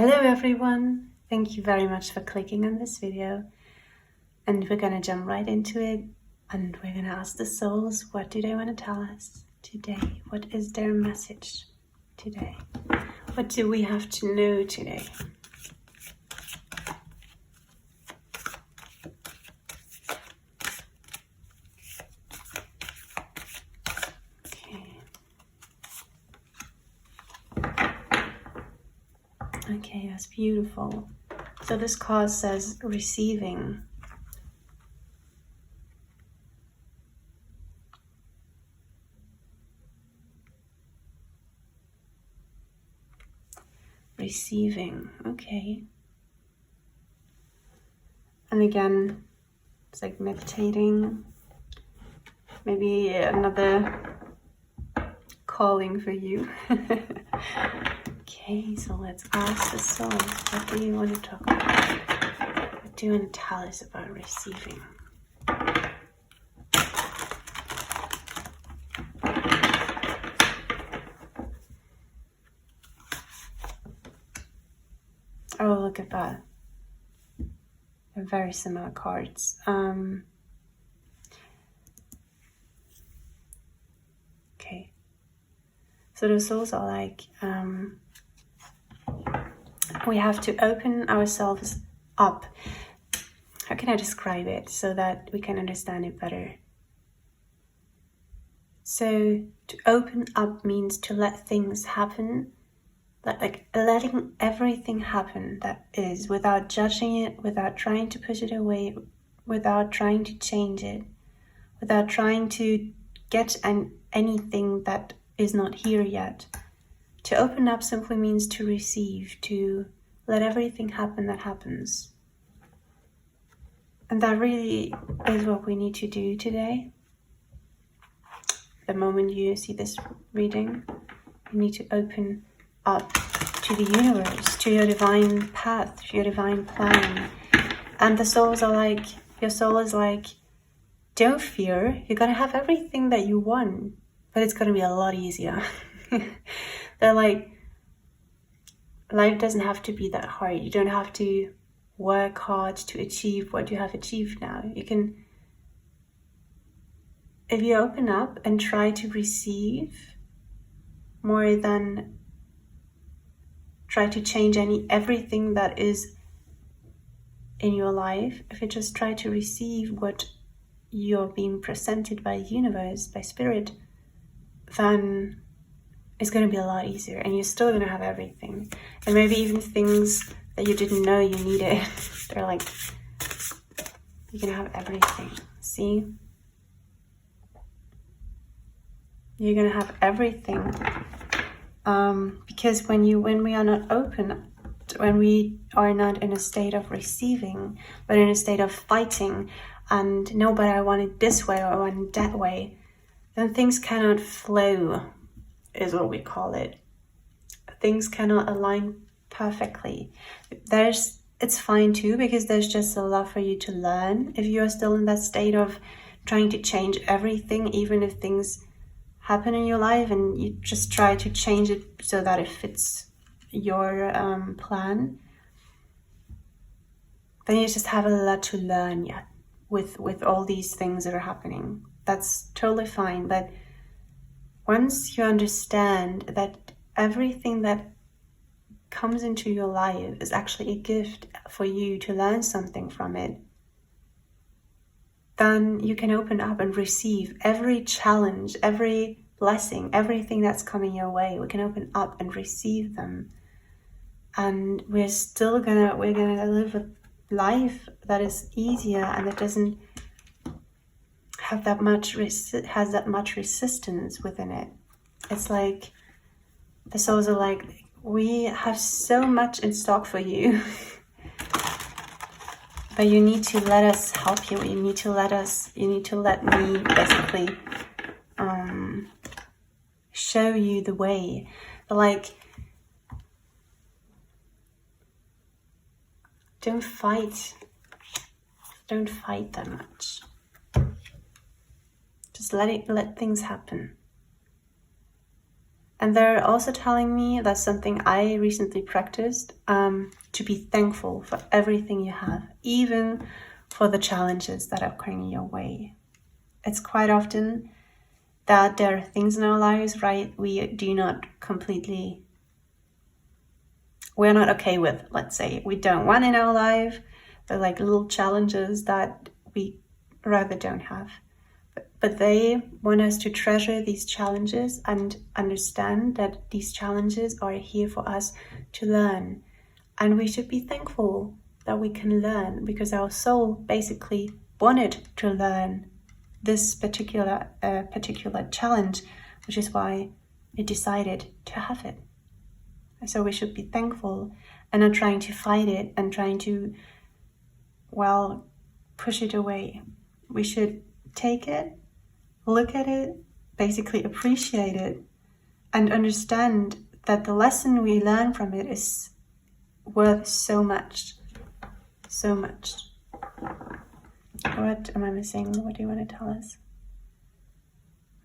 Hello everyone, thank you very much for clicking on this video, and we're gonna jump right into it, and we're gonna ask the souls, what do they want to tell us today? What is their message today? What do we have to know today? Okay, that's beautiful. So this card says receiving. Receiving, okay. And again, it's like meditating. Maybe another calling for you. Okay, so let's ask the souls, what do you want to talk about? What do you want to tell us about receiving? Oh, look at that. They're very similar cards. Okay. So the souls are like, we have to open ourselves up. How can I describe it so that we can understand it better? So to open up means to let things happen, like letting everything happen that is, without judging it, without trying to push it away, without trying to change it, without trying to get anything that is not here yet. To open up simply means to receive, to let everything happen that happens. And that really is what we need to do today. The moment you see this reading, you need to open up to the universe, to your divine path, to your divine plan. And the souls are like, your soul is like, don't fear, you're gonna have everything that you want, but it's gonna be a lot easier. They're like, life doesn't have to be that hard. You don't have to work hard to achieve what you have achieved now. You can, if you open up and try to receive more than try to change everything that is in your life, if you just try to receive what you're being presented by the universe, by spirit, then it's going to be a lot easier, and you're still going to have everything. And maybe even things that you didn't know you needed. They're like, you're going to have everything. See? You're going to have everything. Because when we are not open, when we are not in a state of receiving, but in a state of fighting, and no, but I want it this way or I want it that way, then things cannot flow, is what we call it. Things cannot align perfectly. It's fine too, because there's just a lot for you to learn. If you are still in that state of trying to change everything, even if things happen in your life and you just try to change it so that it fits your plan, then you just have a lot to learn yet with all these things that are happening. That's totally fine, but once you understand that everything that comes into your life is actually a gift for you to learn something from it, then you can open up and receive every challenge, every blessing, everything that's coming your way. We can open up and receive them. And we're gonna live a life that is easier and that doesn't have that much has that much resistance within it. It's like the souls are like, we have so much in stock for you, but you need to let us help you. You need to let me basically show you the way. But like, don't fight that much. Just let things happen. And they're also telling me, that's something I recently practiced, to be thankful for everything you have, even for the challenges that are coming your way. It's quite often that there are things in our lives, right, we're not okay with, let's say. We don't want in our life. They're like little challenges that we rather don't have. But they want us to treasure these challenges and understand that these challenges are here for us to learn. And we should be thankful that we can learn, because our soul basically wanted to learn this particular challenge, which is why it decided to have it. So we should be thankful and not trying to fight it and trying to, push it away. We should take it, look at it, basically appreciate it, and understand that the lesson we learn from it is worth so much. So much. What am I missing? What do you want to tell us?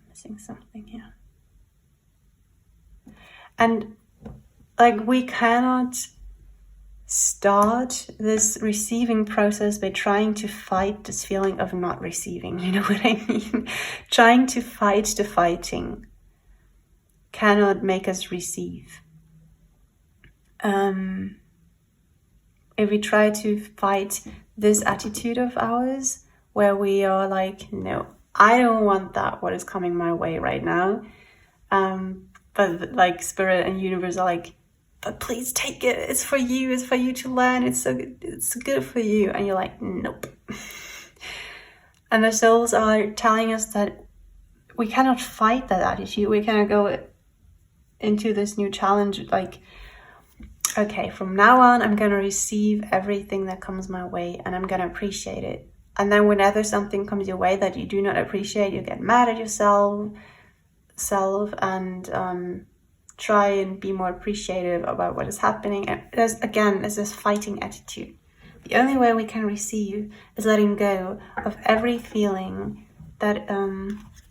I'm missing something here. And we cannot start this receiving process by trying to fight this feeling of not receiving. You know what I mean? Trying to fight the fighting cannot make us receive. If we try to fight this attitude of ours, where we are like, no, I don't want that, what is coming my way right now. But spirit and universe are like, but please take it. It's for you to learn. It's good for you. And you're like, nope. And the souls are telling us that we cannot fight that attitude. We cannot go into this new challenge okay, from now on, I'm going to receive everything that comes my way and I'm going to appreciate it. And then whenever something comes your way that you do not appreciate, you get mad at yourself and try and be more appreciative about what is happening. And there's this fighting attitude. The only way we can receive is letting go of every feeling that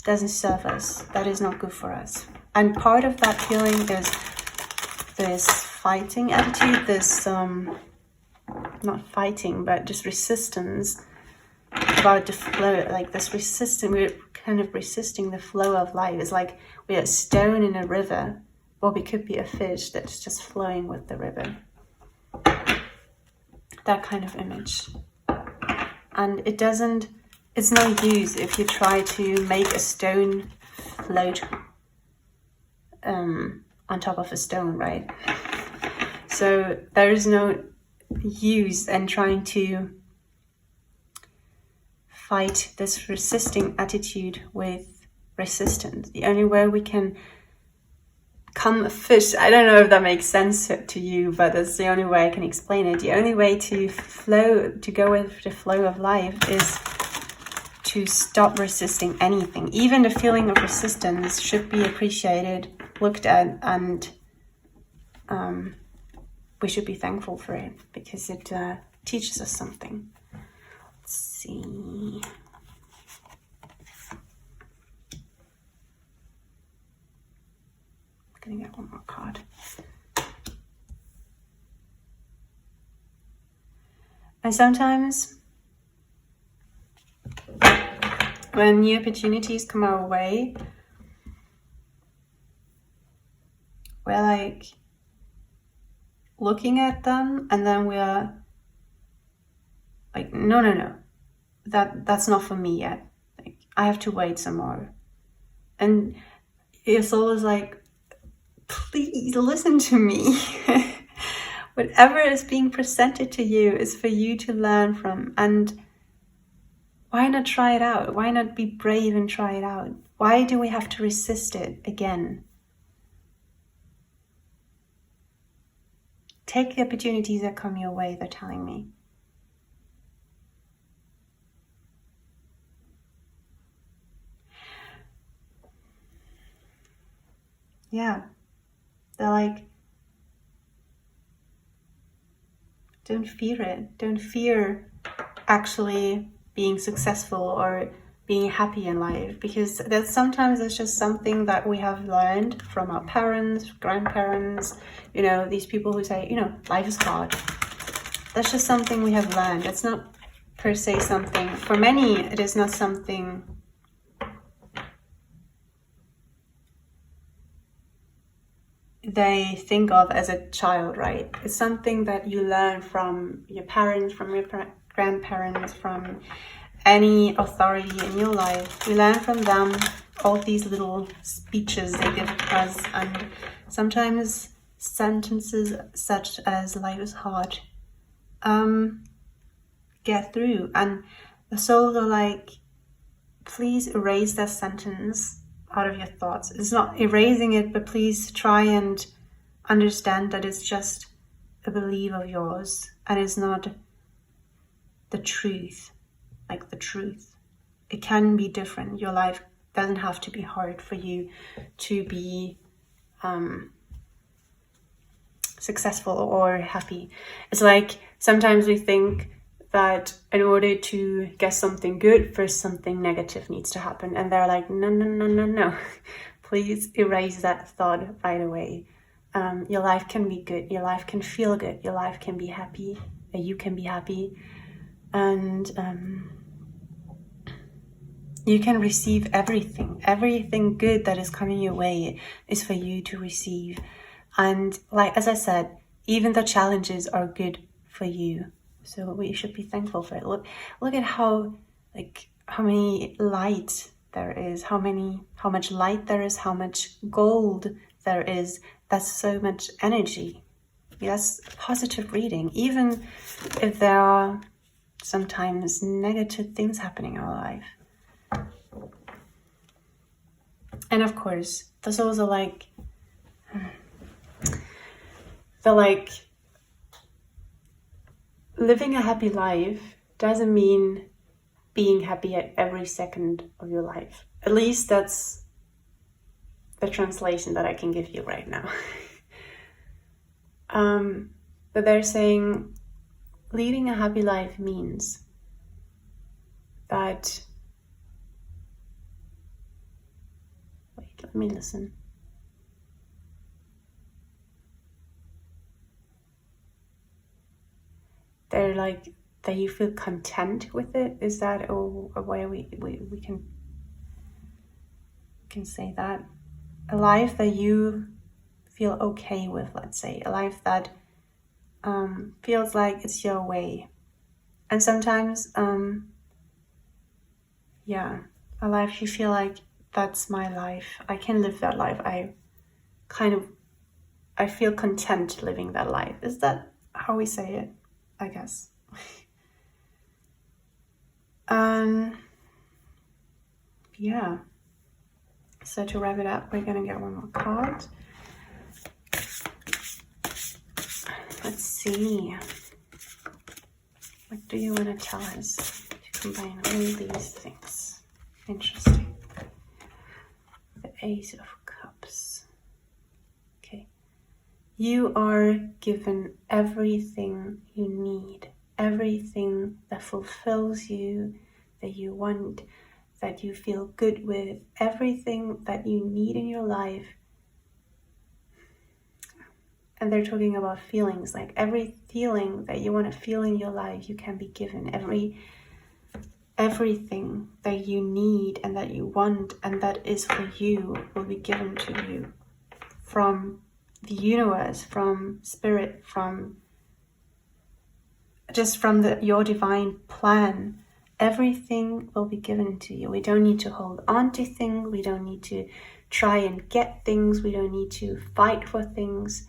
doesn't serve us, that is not good for us. And part of that feeling is this fighting attitude, this not fighting, but just resistance about the flow, this resistance. We're kind of resisting the flow of life. It's like we're a stone in a river, or we could be a fish that's just flowing with the river. That kind of image. And it's no use if you try to make a stone float on top of a stone, right? So there is no use in trying to fight this resisting attitude with resistance. The only way we can become a fish, I don't know if that makes sense to you, but that's the only way I can explain it. The only way to go with the flow of life is to stop resisting anything. Even the feeling of resistance should be appreciated, looked at, and we should be thankful for it because it teaches us something. Let's see. I'm gonna get one more card. And sometimes when new opportunities come our way, we're looking at them and then we're like, no, that's not for me yet. I have to wait some more. And your soul is like, please listen to me. Whatever is being presented to you is for you to learn from. And why not try it out? Why not be brave and try it out? Why do we have to resist it again? Take the opportunities that come your way, they're telling me. Yeah. They're like, don't fear it. Don't fear actually being successful or being happy in life, because there's sometimes it's just something that we have learned from our parents, grandparents, you know, these people who say, you know, life is hard. That's just something we have learned. It's not per se something, for many it is not something they think of as a child, right? It's something that you learn from your parents, from your grandparents, from any authority in your life. We learn from them all these little speeches they give us, and sometimes sentences such as life is hard get through, and the souls are like, please erase that sentence out of your thoughts. It's not erasing it, but please try and understand that it's just a belief of yours and it's not the truth. Like the truth, it can be different. Your life doesn't have to be hard for you to be successful or happy. It's like sometimes we think that in order to get something good, first something negative needs to happen, and they're like, no. Please erase that thought right away. Your life can be good, your life can feel good, your life can be happy, you can be happy, and you can receive everything good that is coming your way is for you to receive. And like, as I said, even the challenges are good for you, so we should be thankful for it. Look at how many light there is, how much light there is, how much gold there is. That's so much energy. Yes, positive reading, even if there are sometimes negative things happening in our life. And of course, there's also like, living a happy life doesn't mean being happy at every second of your life. At least that's the translation that I can give you right now. But they're saying leading a happy life means that, wait, let me listen. They're like, that you feel content with it. Is that a way we can say that? A life that you feel okay with, let's say. A life that feels like it's your way. And sometimes, a life you feel like, that's my life. I can live that life. I feel content living that life. Is that how we say it? I guess. Yeah. So to wrap it up, we're gonna get one more card. Let's see. What do you want to tell us to combine all these things? Interesting. The Ace of Cups. Okay. You are given everything you need, everything that fulfills you, that you want, that you feel good with, everything that you need in your life. And they're talking about feelings, like every feeling that you want to feel in your life, you can be given. Everything that you need and that you want and that is for you will be given to you from the universe, from spirit, from your divine plan. Everything will be given to you. We don't need to hold on to things. We don't need to try and get things. We don't need to fight for things.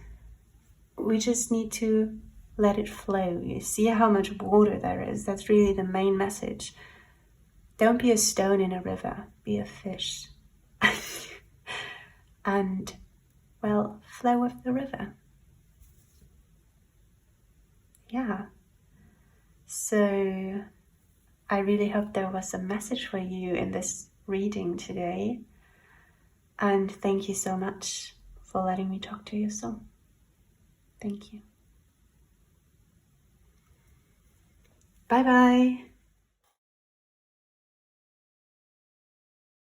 We just need to let it flow. You see how much water there is. That's really the main message. Don't be a stone in a river. Be a fish. And, well, flow with the river. Yeah. So I really hope there was a message for you in this reading today. And thank you so much for letting me talk to your soul. Thank you. Bye-bye.